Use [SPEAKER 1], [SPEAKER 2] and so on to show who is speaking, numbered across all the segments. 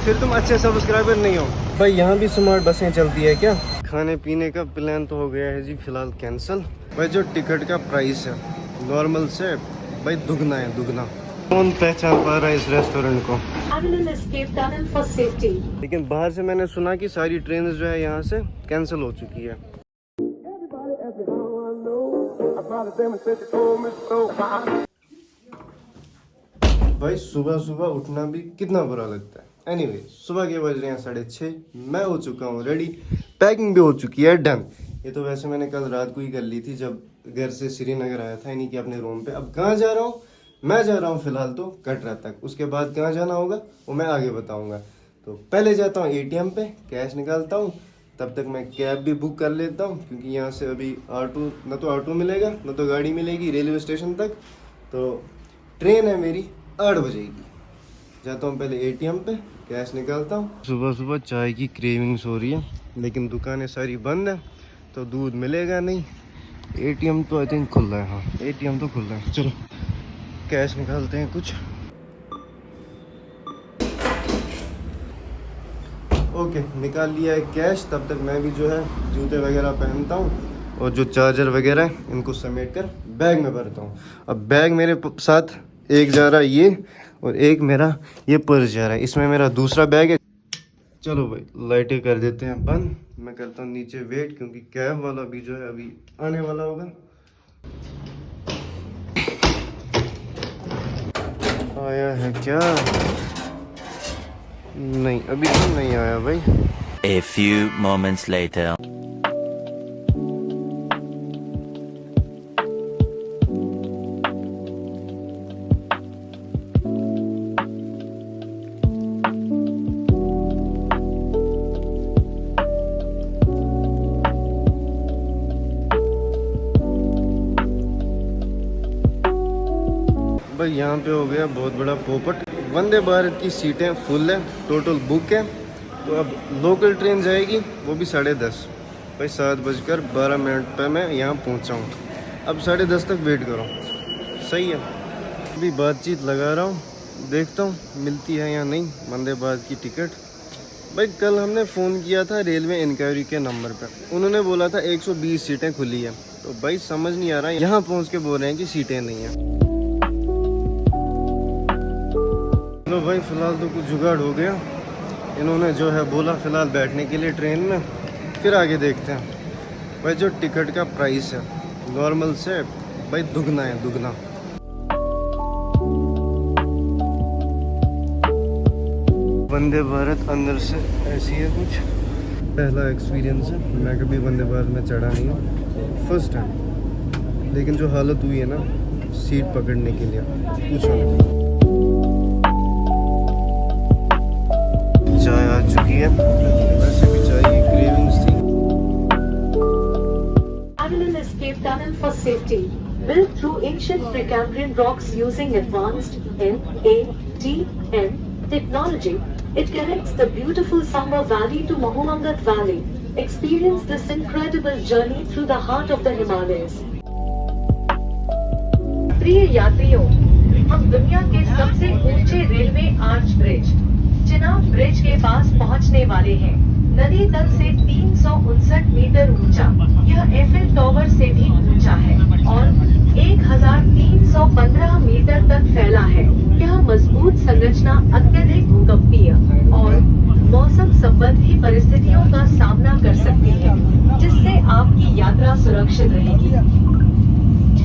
[SPEAKER 1] फिर तुम अच्छे सब्सक्राइबर नहीं हो। भाई यहाँ भी स्मार्ट बसें चलती है क्या? खाने पीने का प्लान तो हो गया है जी फिलहाल कैंसिल। भाई जो टिकट का प्राइस है नॉर्मल से भाई दुगना है, दुगना। कौन पहचान पा रहा है इस रेस्टोरेंट को? लेकिन बाहर से मैंने सुना कि सारी ट्रेन जो है यहाँ से कैंसिल हो चुकी है। भाई सुबह सुबह उठना भी कितना बुरा लगता है। एनीवे, सुबह के बज रहे हैं 6:30। मैं हो चुका हूँ रेडी, पैकिंग भी हो चुकी है डन। ये तो वैसे मैंने कल रात को ही कर ली थी जब घर से श्रीनगर आया था, यानी कि अपने रूम पे। अब कहाँ जा रहा हूँ? मैं जा रहा हूँ फिलहाल तो कटरा तक। उसके बाद कहाँ जाना होगा वो मैं आगे बताऊँगा। तो पहले जाता हूँ ATM पे, कैश निकालता हूँ। तब तक मैं कैब भी बुक कर लेता हूँ क्योंकि यहाँ से अभी ऑटो, ना तो ऑटो मिलेगा ना तो गाड़ी मिलेगी रेलवे स्टेशन तक। तो ट्रेन है मेरी 8 बजे की। जाता हूँ पहले ATM पे, कैश निकालता हूँ। सुबह सुबह चाय की क्रेविंग्स हो रही है लेकिन दुकानें सारी बंद है तो दूध मिलेगा नहीं। ATM तो आई थिंक खुल रहा है। हाँ, ATM तो खुल रहा है। चलो कैश निकालते हैं कुछ। ओके, निकाल लिया है कैश। तब तक मैं भी जो है जूते वगैरह पहनता हूँ और जो चार्जर वगैरह है इनको समेट कर बैग में भरता हूँ। अब बैग मेरे साथ एक जा रहा है ये, और एक मेरा ये पर्स जा रहा है। इसमें मेरा दूसरा बैग है। चलो भाई लाइटें कर देते हैं बंद। मैं करता हूँ नीचे वेट क्योंकि कैब वाला भी जो है अभी आने वाला होगा। आया है क्या? नहीं, अभी तो नहीं आया भाई।
[SPEAKER 2] A few moments later.
[SPEAKER 1] भाई यहाँ पे हो गया बहुत बड़ा पोपट। वंदे भारत की सीटें फुल है, टोटल बुक है। तो अब लोकल ट्रेन जाएगी वो भी 10:30। भाई 7:12 पर मैं यहाँ पहुँचा हूँ। अब 10:30 तक वेट करो, सही है। अभी बातचीत लगा रहा हूँ, देखता हूँ मिलती है या नहीं वंदे भारत की टिकट। भाई कल हमने फ़ोन किया था रेलवे इंक्वायरी के नंबर पर, उन्होंने बोला था 120 सीटें खुली है। तो भाई समझ नहीं आ रहा, यहाँ पहुँच के बोल रहे हैं कि सीटें नहीं हैं। चलो भाई फ़िलहाल तो कुछ जुगाड़ हो गया। इन्होंने जो है बोला फ़िलहाल बैठने के लिए ट्रेन में, फिर आगे देखते हैं। भाई जो टिकट का प्राइस है नॉर्मल से भाई दुगना है, दुगना। वंदे भारत अंदर से ऐसी है कुछ। पहला एक्सपीरियंस है, मैं कभी वंदे भारत में चढ़ा नहीं हूँ, फर्स्ट टाइम। लेकिन जो हालत हुई है ना सीट पकड़ने के लिए, पूछो नहीं। चाय आ चुकी है, वैसे भी चाय की क्रेविंग्स थी।
[SPEAKER 3] Avalon Escape Tunnel for safety, built through ancient Precambrian rocks using advanced NATM technology. It connects the beautiful Samba Valley to Mahuangat Valley. Experience this incredible journey through the heart of the Himalayas. प्रिय यात्रियों, हम दुनिया के सबसे ऊंचे railway arch bridge Chenab bridge के पास पहुंचने वाले हैं। नदी तल से 359 मीटर ऊंचा यह एफिल टावर से भी ऊंचा है और 1315 मीटर तक फैला है। यह मजबूत संरचना अत्यधिक भूकंपीय और मौसम संबंधी परिस्थितियों का सामना कर सकती है, जिससे आपकी यात्रा सुरक्षित रहेगी।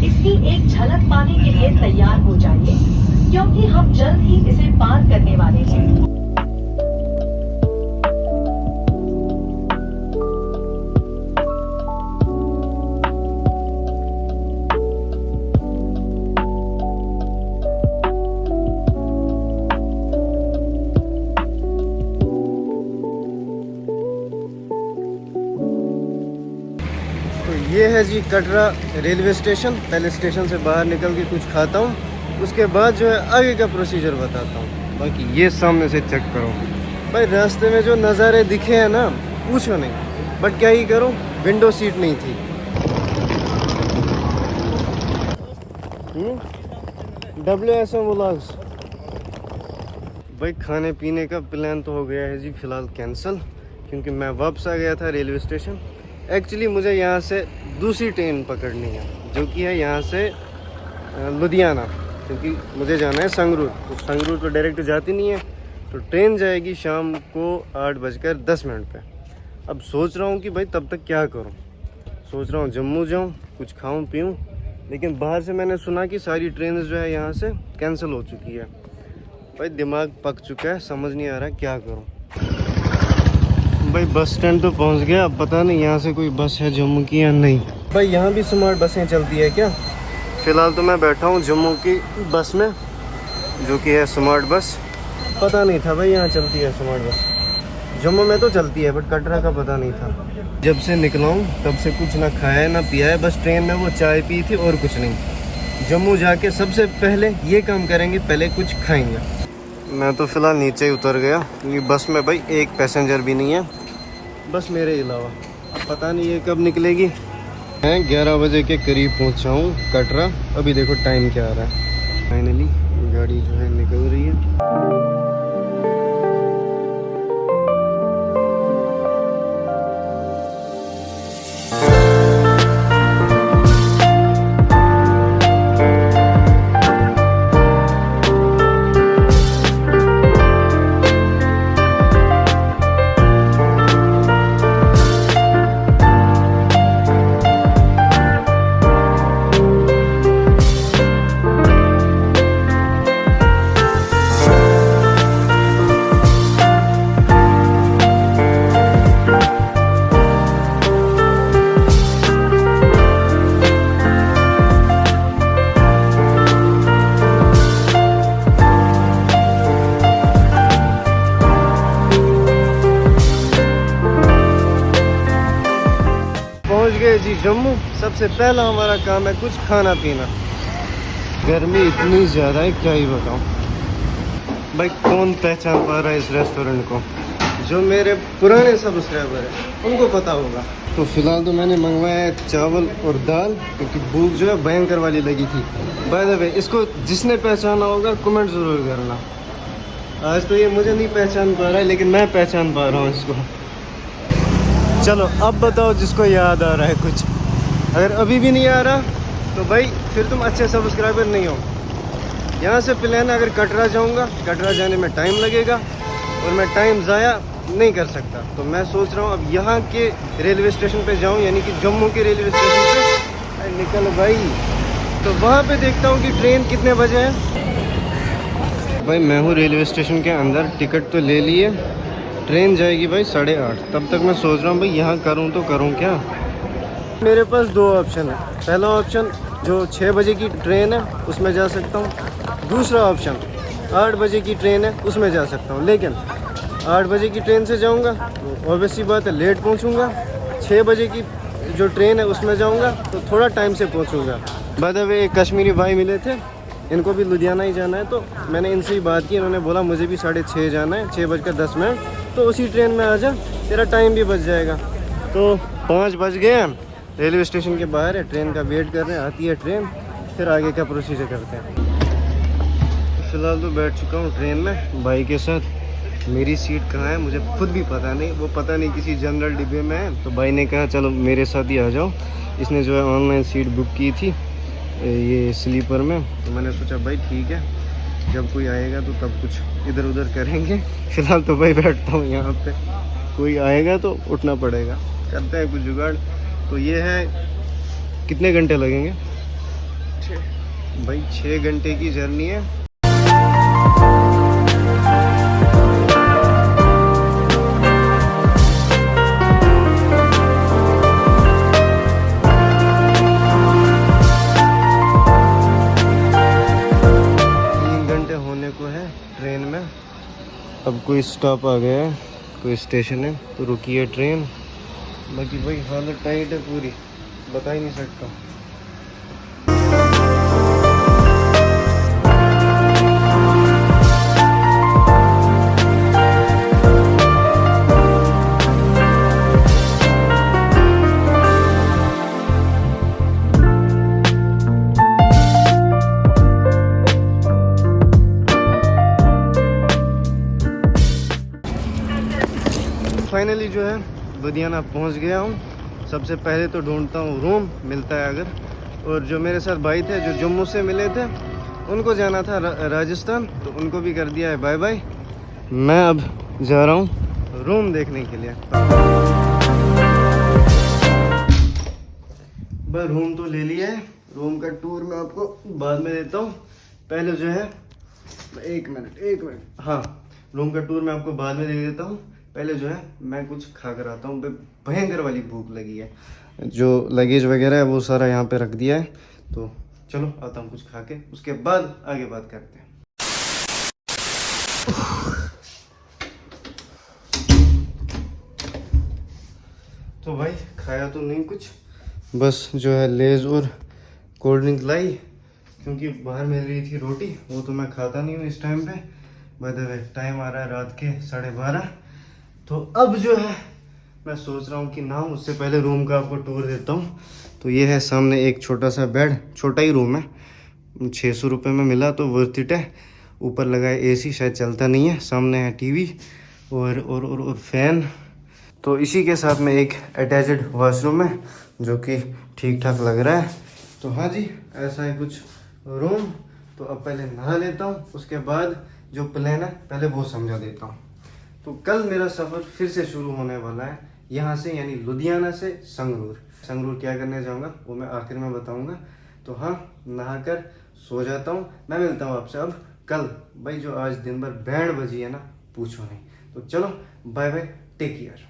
[SPEAKER 3] इसकी एक झलक पाने के लिए तैयार हो जाइए, क्योंकि हम जल्द ही इसे पार करने वाले हैं।
[SPEAKER 1] तो ये है जी कटरा रेलवे स्टेशन। पहले स्टेशन से बाहर निकल के कुछ खाता हूँ, उसके बाद जो है आगे का प्रोसीजर बताता हूँ। बाकी ये सामने से चेक करो भाई, रास्ते में जो नज़ारे दिखे हैं ना पूछो नहीं। बट क्या ही करूँ, विंडो सीट नहीं थी। WSM व्लॉग्स भाई खाने पीने का प्लान तो हो गया है जी फ़िलहाल कैंसिल, क्योंकि मैं वापस आ गया था रेलवे स्टेशन। एक्चुअली मुझे यहाँ से दूसरी ट्रेन पकड़नी है, जो कि है यहाँ से लुधियाना, क्योंकि मुझे जाना है संगरूर। तो संगरूर तो डायरेक्ट जाती नहीं है, तो ट्रेन जाएगी शाम को 8:10 पे। अब सोच रहा हूँ कि भाई तब तक क्या करूँ। सोच रहा हूँ जम्मू जाऊँ, कुछ खाऊँ पीऊँ, लेकिन बाहर से मैंने सुना कि सारी ट्रेन जो है यहाँ से कैंसिल हो चुकी है। भाई दिमाग पक चुका है, समझ नहीं आ रहा क्या करूँ। भाई बस स्टैंड तो पहुँच गया, अब पता नहीं यहाँ से कोई बस है जम्मू की या नहीं। भाई यहाँ भी स्मार्ट बसें चलती है क्या? फ़िलहाल तो मैं बैठा हूँ जम्मू की बस में, जो कि है स्मार्ट बस। पता नहीं था भाई यहाँ चलती है स्मार्ट बस। जम्मू में तो चलती है, बट कटरा का पता नहीं था। जब से निकला हूँ तब से कुछ ना खाया है ना पिया है, बस ट्रेन में वो चाय पी थी और कुछ नहीं। जम्मू जाके सबसे पहले ये काम करेंगे, पहले कुछ खाएंगे। मैं तो फ़िलहाल नीचे ही उतर गया, क्योंकि बस में भाई एक पैसेंजर भी नहीं है, बस मेरे अलावा। पता नहीं ये कब निकलेगी। मैं 11 बजे के करीब पहुंचा हूँ कटरा। अभी देखो टाइम क्या आ रहा है। फाइनली गाड़ी जो है निकल रही है। जी जम्मू। सबसे पहला हमारा काम है कुछ खाना पीना। गर्मी इतनी ज़्यादा है क्या ही बताऊं। भाई कौन पहचान पा रहा है इस रेस्टोरेंट को? जो मेरे पुराने सब्सक्राइबर हैं उनको पता होगा। तो फिलहाल तो मैंने मंगवाया है चावल और दाल, क्योंकि भूख जो है भयंकर वाली लगी थी। बाय द वे इसको जिसने पहचाना होगा कमेंट ज़रूर करना। आज तो ये मुझे नहीं पहचान पा रहा है, लेकिन मैं पहचान पा रहा हूँ इसको। चलो अब बताओ जिसको याद आ रहा है कुछ। अगर अभी भी नहीं आ रहा तो भाई फिर तुम अच्छे सब्सक्राइबर नहीं हो। यहाँ से प्लान है, अगर कटरा जाऊँगा, कटरा जाने में टाइम लगेगा और मैं टाइम ज़ाया नहीं कर सकता। तो मैं सोच रहा हूँ अब यहाँ के रेलवे स्टेशन पे जाऊँ, यानी कि जम्मू के रेलवे स्टेशन पे निकल भाई। तो वहाँ पे देखता हूँ कि ट्रेन कितने बजे है। भाई मैं हूँ रेलवे स्टेशन के अंदर, टिकट तो ले लिए। ट्रेन जाएगी भाई 8:30। तब तक मैं सोच रहा हूँ भाई यहाँ करूँ तो करूँ क्या। मेरे पास दो ऑप्शन है। पहला ऑप्शन जो 6 बजे की ट्रेन है उसमें जा सकता हूँ। दूसरा ऑप्शन 8 बजे की ट्रेन है उसमें जा सकता हूँ। लेकिन 8 बजे की ट्रेन से जाऊँगा तो ऑब्वियस सी बात है लेट पहुँचूँगा। 6 बजे की जो ट्रेन है उसमें जाऊँगा तो थोड़ा टाइम से पहुँचूँगा। बाय द वे एक कश्मीरी भाई मिले थे, इनको भी लुधियाना ही जाना है। तो मैंने इनसे ही बात की, इन्होंने बोला मुझे भी 6:30 जाना है, 6:10, तो उसी ट्रेन में आ जा, तेरा टाइम भी बच जाएगा। तो 5 बज गए हैं, रेलवे स्टेशन के बाहर है, ट्रेन का वेट कर रहे हैं। आती है ट्रेन, फिर आगे का प्रोसीजर करते हैं। तो फिलहाल तो बैठ चुका हूँ ट्रेन में भाई के साथ। मेरी सीट कहाँ है मुझे खुद भी पता नहीं, वो पता नहीं किसी जनरल डिब्बे में है। तो भाई ने कहा चलो मेरे साथ ही आ जाओ। इसने जो है ऑनलाइन सीट बुक की थी ये स्लीपर में। तो मैंने सोचा भाई ठीक है, जब कोई आएगा तो तब कुछ इधर उधर करेंगे। फिलहाल तो भाई बैठता हूँ यहाँ पे, कोई आएगा तो उठना पड़ेगा, करते हैं कुछ जुगाड़। तो ये है, कितने घंटे लगेंगे? 6 भाई 6 घंटे की जर्नी है। ट्रेन में अब कोई स्टॉप आ गया है, कोई स्टेशन है, तो रुकी है ट्रेन। बाकी भाई हालत टाइट है पूरी, बता ही नहीं सकता। फाइनली जो है लुधियाना पहुंच गया हूं। सबसे पहले तो ढूंढता हूं रूम मिलता है अगर, और जो मेरे साथ भाई थे जो जम्मू से मिले थे उनको जाना था राजस्थान, तो उनको भी कर दिया है बाय बाय। मैं अब जा रहा हूं रूम देखने के लिए। बस रूम तो ले लिया है, रूम का टूर मैं आपको बाद में देता हूँ। पहले जो है एक मिनट हाँ, रूम का टूर मैं आपको बाद में दे देता हूँ। पहले जो है मैं कुछ खा कर आता हूँ, भयंकर वाली भूख लगी है। जो लगेज वगैरह है वो सारा यहाँ पे रख दिया है, तो चलो आता हूँ कुछ खा के, उसके बाद आगे बात करते हैं। तो भाई खाया तो नहीं कुछ, बस जो है लेज और कोल्ड ड्रिंक लाई, क्योंकि बाहर मिल रही थी रोटी, वो तो मैं खाता नहीं हूँ इस टाइम पे। बाय द वे टाइम आ रहा है रात के 12:30। तो अब जो है मैं सोच रहा हूँ कि नहाऊं, उससे पहले रूम का आपको टूर देता हूँ। तो ये है सामने एक छोटा सा बेड, छोटा ही रूम है, 600 रुपये में मिला तो वर्थ इट है। ऊपर लगा है AC, शायद चलता नहीं है। सामने है TV और फैन। तो इसी के साथ में एक अटैच्ड वॉशरूम है जो कि ठीक ठाक लग रहा है। तो हाँ जी, ऐसा है कुछ रूम। तो अब पहले नहा लेता हूँ, उसके बाद जो प्लान है पहले वो समझा देता हूँ। तो कल मेरा सफ़र फिर से शुरू होने वाला है यहाँ से, यानी लुधियाना से संगरूर क्या करने जाऊँगा वो मैं आखिर में बताऊँगा। तो हाँ, नहाकर सो जाता हूँ। मैं मिलता हूँ आपसे अब कल। भाई जो आज दिन भर बैंड बजी है ना, पूछो नहीं। तो चलो बाय बाय, टेक केयर।